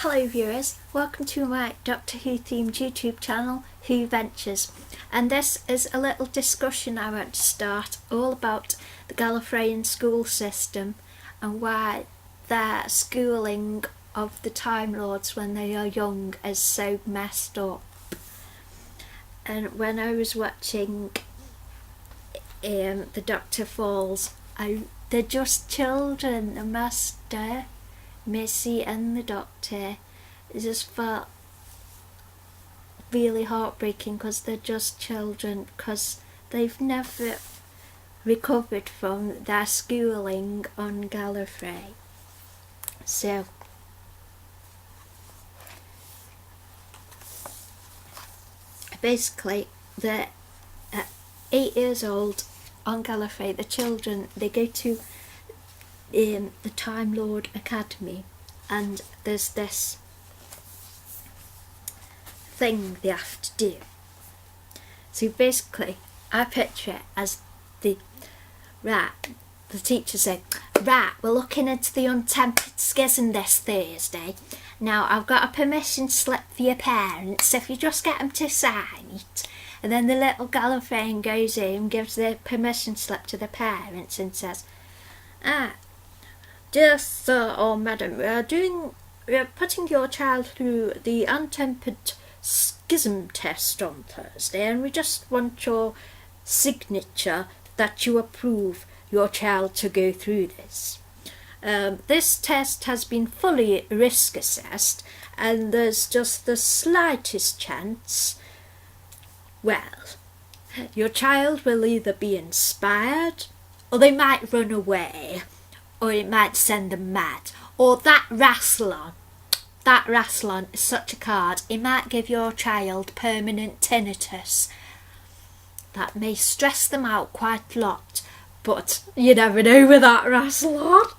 Hello viewers, welcome to my Doctor Who themed YouTube channel, Who Ventures, and this is a little discussion I want to start all about the Gallifreyan school system and why their schooling of the Time Lords when they are young is so messed up. And when I was watching the Doctor Falls, they're just children, the Master, Missy and the Doctor. It just felt really heartbreaking because they're just children, because they've never recovered from their schooling on Gallifrey. So basically they're 8 years old on Gallifrey. The children, they go to the Time Lord Academy, and there's this thing they have to do. So basically I picture it as the teacher said, right, we're looking into the untempered schism this Thursday. Now I've got a permission slip for your parents if you just get them to sign it. And then the little Gallifreyan goes in, gives the permission slip to the parents and says, dear sir or madam, we're putting your child through the untempered schism test on Thursday, and we just want your signature that you approve your child to go through this. This test has been fully risk assessed, and there's just the slightest chance, well, your child will either be inspired, or they might run away, or it might send them mad, or that Rassilon is such a card, it might give your child permanent tinnitus. That may stress them out quite a lot, but you never know with that Rassilon.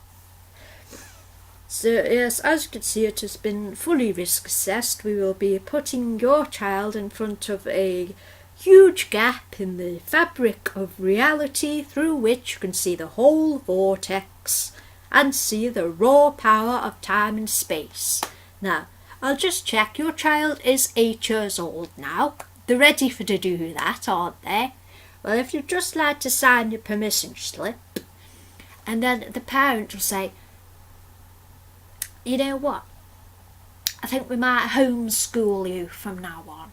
So yes, as you can see, it has been fully risk assessed. We will be putting your child in front of a huge gap in the fabric of reality through which you can see the whole vortex and see the raw power of time and space. Now, I'll just check, your child is 8 years old now. They're ready for to do that, aren't they? Well, if you'd just like to sign your permission slip, and then the parent will say, you know what, I think we might homeschool you from now on.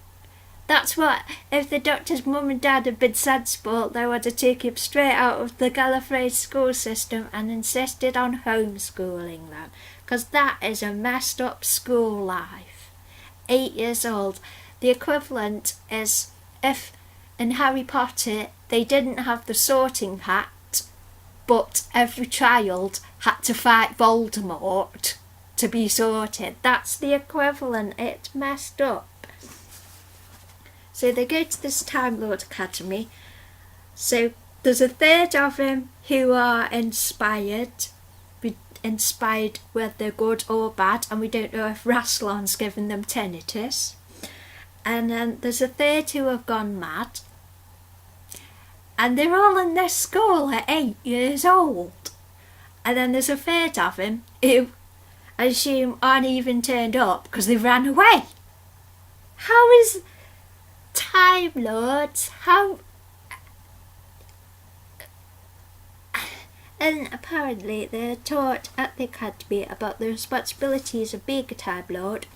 That's what, if the Doctor's mum and dad had been sensible, they would have taken him straight out of the Gallifrey school system and insisted on homeschooling them. Because that is a messed up school life. 8 years old. The equivalent is if in Harry Potter they didn't have the sorting hat, but every child had to fight Voldemort to be sorted. That's the equivalent. It's messed up. So they go to this Time Lord Academy. So there's a third of them who are inspired whether good or bad, and we don't know if Rassilon's given them tinnitus. And then there's a third who have gone mad, and they're all in this school at 8 years old. And then there's a third of them who I assume aren't even turned up because they've ran away. How is Time Lords, how? And apparently they're taught at the academy about the responsibilities of being a Time Lord,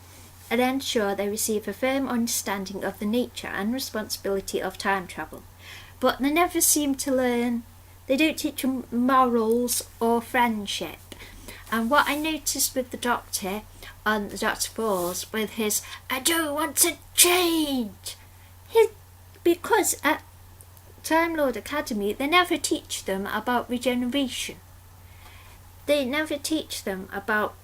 and ensure they receive a firm understanding of the nature and responsibility of time travel. But they never seem to learn, they don't teach them morals or friendship. And what I noticed with the Doctor on the Doctor Falls with his, I don't want to change, because at Time Lord Academy they never teach them about regeneration. They never teach them about,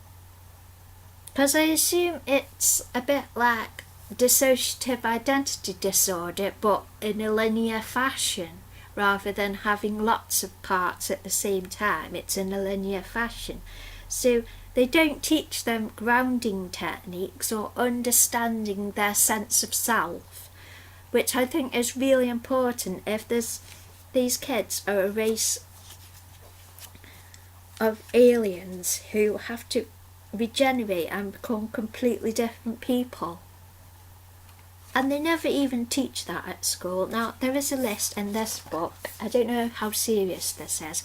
because I assume it's a bit like dissociative identity disorder but in a linear fashion, rather than having lots of parts at the same time. It's in a linear fashion. So they don't teach them grounding techniques or understanding their sense of self, which I think is really important if these kids are a race of aliens who have to regenerate and become completely different people. And they never even teach that at school. Now, there is a list in this book. I don't know how serious this is,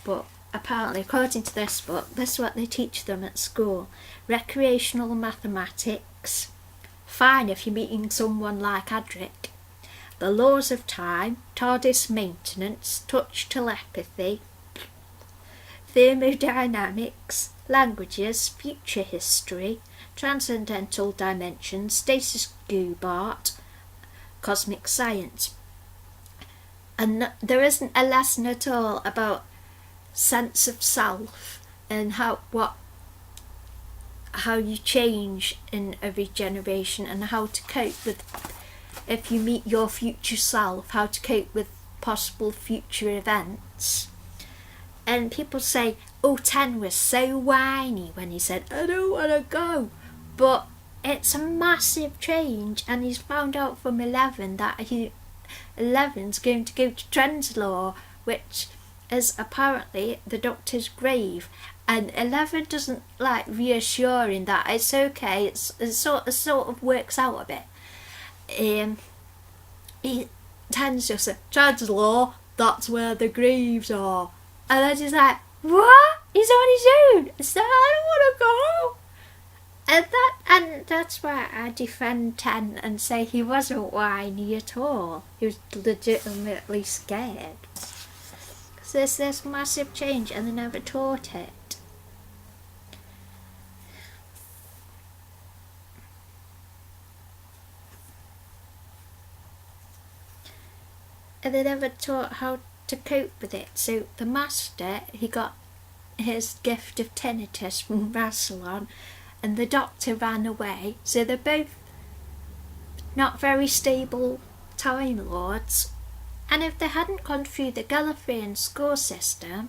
but apparently, according to this book, this is what they teach them at school. Recreational mathematics. Fine if you're meeting someone like Adric. The laws of time, TARDIS maintenance, touch telepathy, thermodynamics, languages, future history, transcendental dimensions, stasis Goobart, cosmic science. And there isn't a lesson at all about sense of self and how you change in a regeneration, and how to cope with, if you meet your future self, how to cope with possible future events. And people say, oh, 10 was so whiny when he said, I don't want to go. But it's a massive change, and he's found out from 11 that 11's going to go to Trenzalore, which is apparently the Doctor's grave. And 11 doesn't like reassuring that it's okay. It sort of works out a bit. 10's just said, Trenzalore, that's where the graves are. And then she's like, what? He's on his own. So I don't want to go. And that's why I defend 10 and say he wasn't whiny at all. He was legitimately scared. Because there's this massive change and they never taught it. And they never taught how to cope with it. So the Master, he got his gift of tinnitus from Rassilon, and the Doctor ran away. So they're both not very stable Time Lords. And if they hadn't gone through the Gallifreyan school system,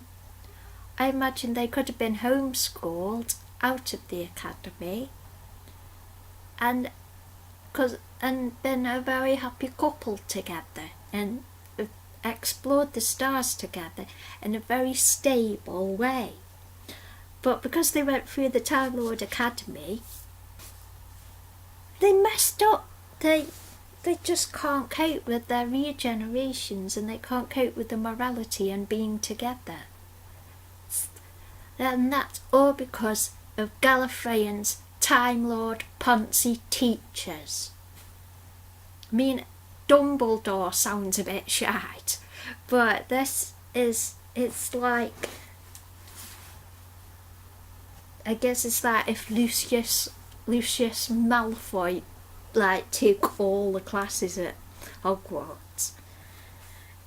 I imagine they could have been homeschooled out of the academy and been a very happy couple together and explored the stars together in a very stable way. But because they went through the Time Lord Academy, they messed up. They just can't cope with their regenerations, and they can't cope with the morality and being together. And that's all because of Gallifreyan's Time Lord Ponzi teachers. I mean, Dumbledore sounds a bit shite, but it's like, I guess it's like if Lucius Malfoy took all the classes at Hogwarts.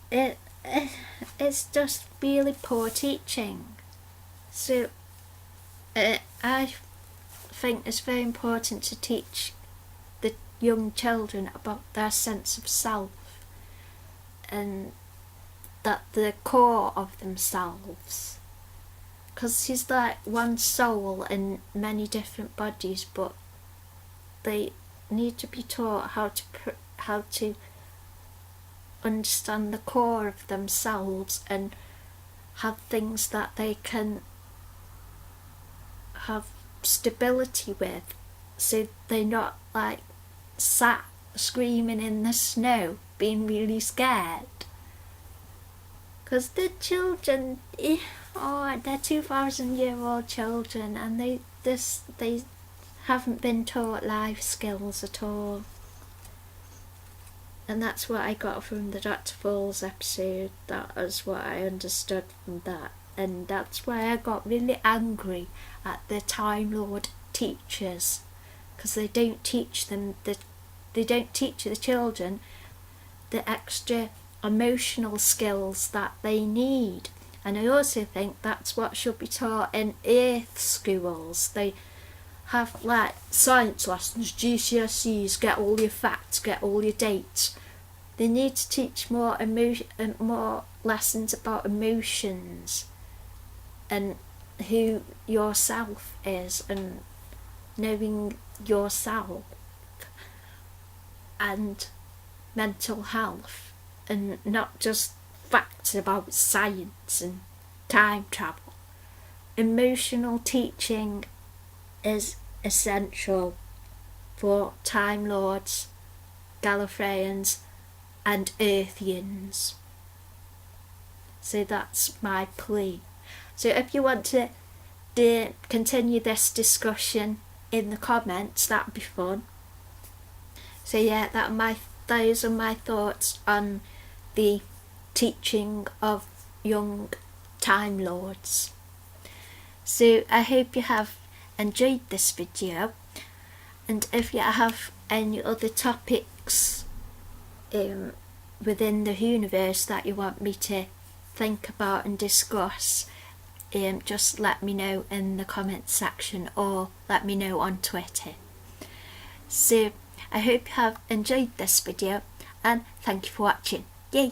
It's just really poor teaching. So I think it's very important to teach the young children about their sense of self, and that the core of themselves, because he's like one soul in many different bodies, but they need to be taught how to understand the core of themselves and have things that they can have stability with, so they're not like sat screaming in the snow being really scared. Because the children, they're 2,000-year-old children, and they haven't been taught life skills at all. And that's what I got from the Dr. Falls episode. That was what I understood from that. And that's why I got really angry at the Time Lord teachers, because they don't teach them they don't teach the children the extra emotional skills that they need. And I also think that's what should be taught in Earth schools. They have like science lessons, GCSEs, get all your facts, get all your dates. They need to teach more lessons about emotions and who yourself is, and knowing yourself, and mental health, and not just facts about science and time travel. Emotional teaching is essential for Time Lords, Gallifreyans and Earthians. So that's my plea. So if you want to continue this discussion in the comments, that'd be fun. So yeah, those are my thoughts on the teaching of young Time Lords. So I hope you have enjoyed this video, and if you have any other topics within the universe that you want me to think about and discuss, just let me know in the comments section or let me know on Twitter. So I hope you have enjoyed this video, and thank you for watching. Yay!